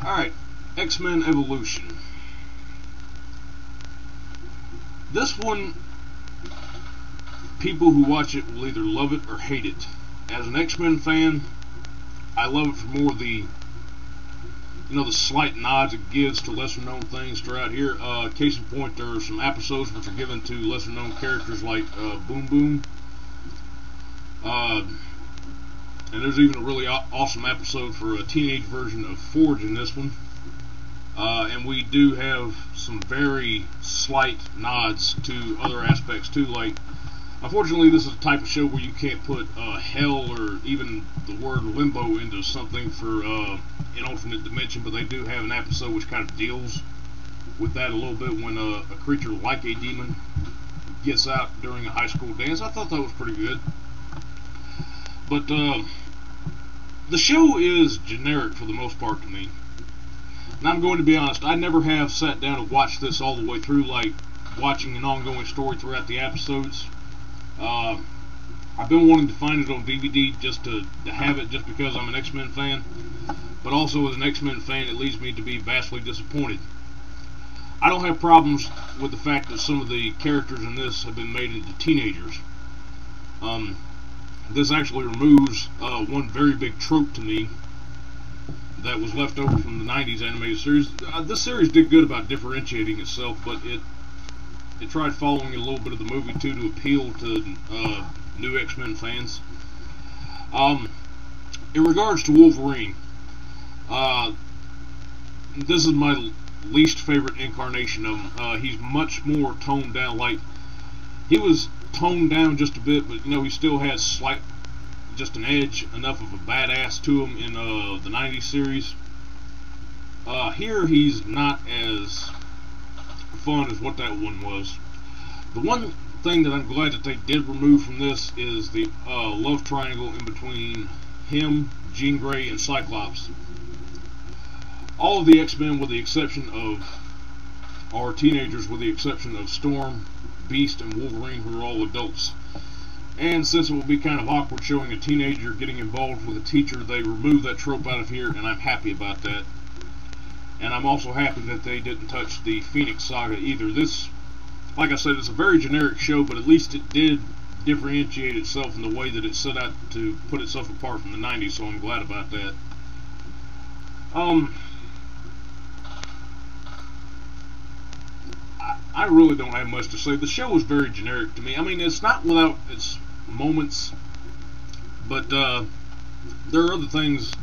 Alright, X-Men Evolution. This one, people who watch it will either love it or hate it. As an X-Men fan, I love it for more of the, the slight nods it gives to lesser known things throughout here. Case in point, there are some episodes which are given to lesser known characters like Boom Boom. And there's even a really awesome episode for a teenage version of Forge in this one. And we do have some very slight nods to other aspects too. Like, unfortunately, this is a type of show where you can't put hell or even the word limbo into something for an alternate dimension, but they do have an episode which kind of deals with that a little bit when a creature like a demon gets out during a high school dance. I thought that was pretty good. But the show is generic for the most part to me. And I'm going to be honest, I never have sat down and watched this all the way through, like watching an ongoing story throughout the episodes. I've been wanting to find it on DVD just to have it, just because I'm an X-Men fan. But also as an X-Men fan, it leads me to be vastly disappointed. I don't have problems with the fact that some of the characters in this have been made into teenagers. This actually removes one very big trope to me that was left over from the 90s animated series. This series did good about differentiating itself, but it tried following a little bit of the movie too to appeal to new X-Men fans. In regards to Wolverine, this is my least favorite incarnation of him. He's much more toned down. Like, he was toned down just a bit, but he still has just an edge, enough of a badass to him in the 90s series. Here he's not as fun as what that one was. The one thing that I'm glad that they did remove from this is the love triangle in between him, Jean Grey, and Cyclops. All of the X-Men, with the exception of, are teenagers, with the exception of Storm, Beast, and Wolverine, who are all adults. And since it will be kind of awkward showing a teenager getting involved with a teacher, they removed that trope out of here, and I'm happy about that. And I'm also happy that they didn't touch the Phoenix Saga either. This, like I said, it's a very generic show, but at least it did differentiate itself in the way that it set out to put itself apart from the 90s, so I'm glad about that. I really don't have much to say. The show is very generic to me. I mean, it's not without its moments, but there are other things.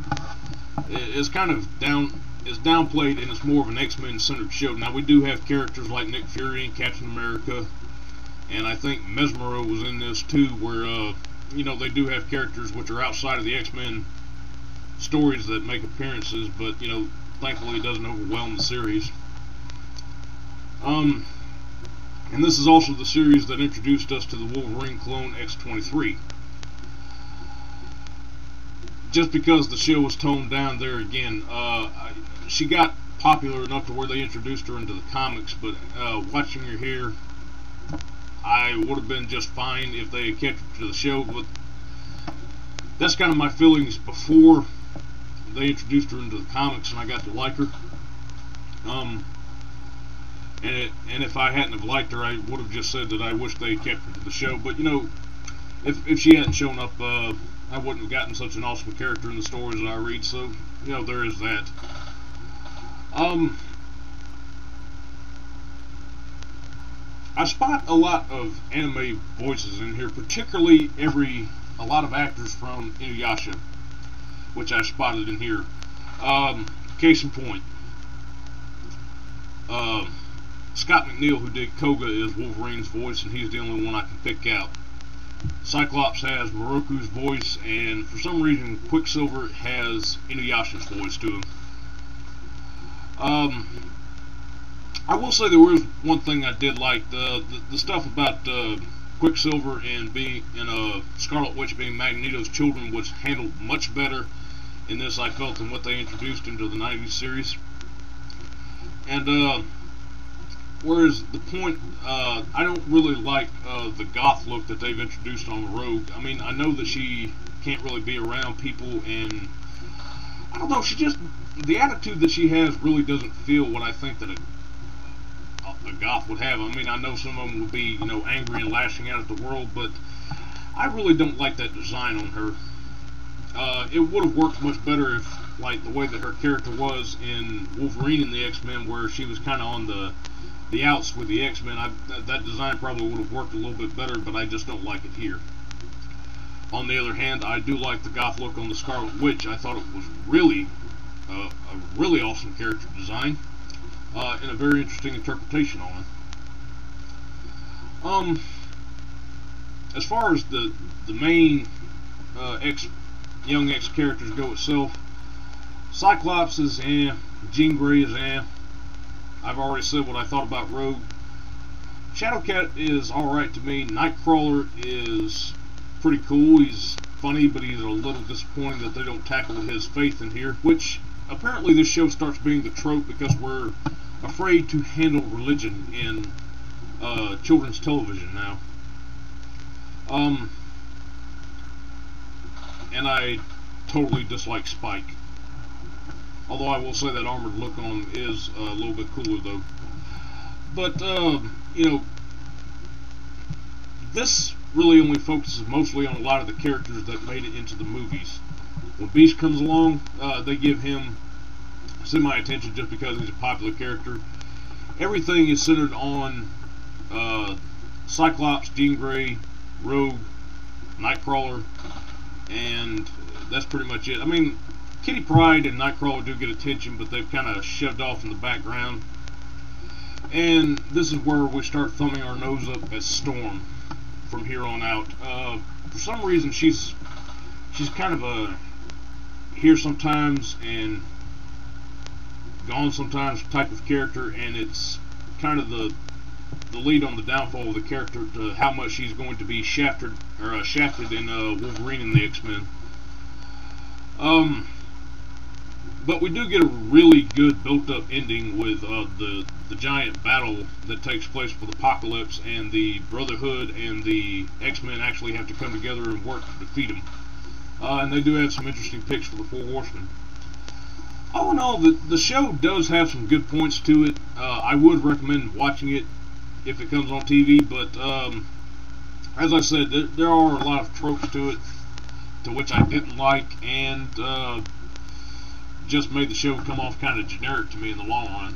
It's kind of downplayed, and it's more of an X-Men centered show. Now, we do have characters like Nick Fury and Captain America, and I think Mesmero was in this too, where they do have characters which are outside of the X-Men stories that make appearances, but thankfully it doesn't overwhelm the series. And this is also the series that introduced us to the Wolverine clone X-23. Just because the show was toned down there again, she got popular enough to where they introduced her into the comics, but watching her here, I would have been just fine if they had kept her to the show, but that's kind of my feelings before they introduced her into the comics and I got to like her. And if I hadn't have liked her, I would have just said that I wish they had kept her to the show. But if she hadn't shown up, I wouldn't have gotten such an awesome character in the stories that I read. So there is that. I spot a lot of anime voices in here, particularly a lot of actors from Inuyasha, which I spotted in here. Case in point, Scott McNeil, who did Koga, is Wolverine's voice, and he's the only one I can pick out. Cyclops has Moroku's voice, and for some reason Quicksilver has Inuyasha's voice to him. I will say there was one thing I did like, the stuff about Quicksilver and Scarlet Witch being Magneto's children was handled much better in this, I felt, than what they introduced into the 90s series. And whereas the point, I don't really like the goth look that they've introduced on Rogue. I mean, I know that she can't really be around people, and I don't know, the attitude that she has really doesn't feel what I think that a goth would have. I mean, I know some of them would be, angry and lashing out at the world, but I really don't like that design on her. It would have worked much better if, like, the way that her character was in Wolverine and the X-Men, where she was kind of on the outs with the X-Men. That design probably would have worked a little bit better, but I just don't like it here. On the other hand, I do like the goth look on the Scarlet Witch. I thought it was really a really awesome character design, and a very interesting interpretation on it. As far as the main Young X characters go itself, Cyclops is Jean Grey is I've already said what I thought about Rogue. Shadowcat is alright to me. Nightcrawler is pretty cool. He's funny, but he's a little disappointing that they don't tackle his faith in here, which apparently this show starts being the trope because we're afraid to handle religion in children's television now. And I totally dislike Spike. Although I will say that armored look on him is a little bit cooler though. But, this really only focuses mostly on a lot of the characters that made it into the movies. When Beast comes along, they give him semi-attention just because he's a popular character. Everything is centered on Cyclops, Jean Grey, Rogue, Nightcrawler, and that's pretty much it. I mean, Kitty Pryde and Nightcrawler do get attention, but they've kind of shoved off in the background. And this is where we start thumbing our nose up at Storm from here on out. For some reason, she's kind of a here sometimes and gone sometimes type of character, and it's kind of the lead on the downfall of the character to how much she's going to be shafted in Wolverine and the X-Men. But we do get a really good built-up ending with the giant battle that takes place with Apocalypse, and the Brotherhood and the X-Men actually have to come together and work to defeat him. And they do have some interesting picks for the Four Horsemen. All in all, the show does have some good points to it. I would recommend watching it if it comes on TV, but as I said, there are a lot of tropes to it to which I didn't like, and just made the show come off kind of generic to me in the long run.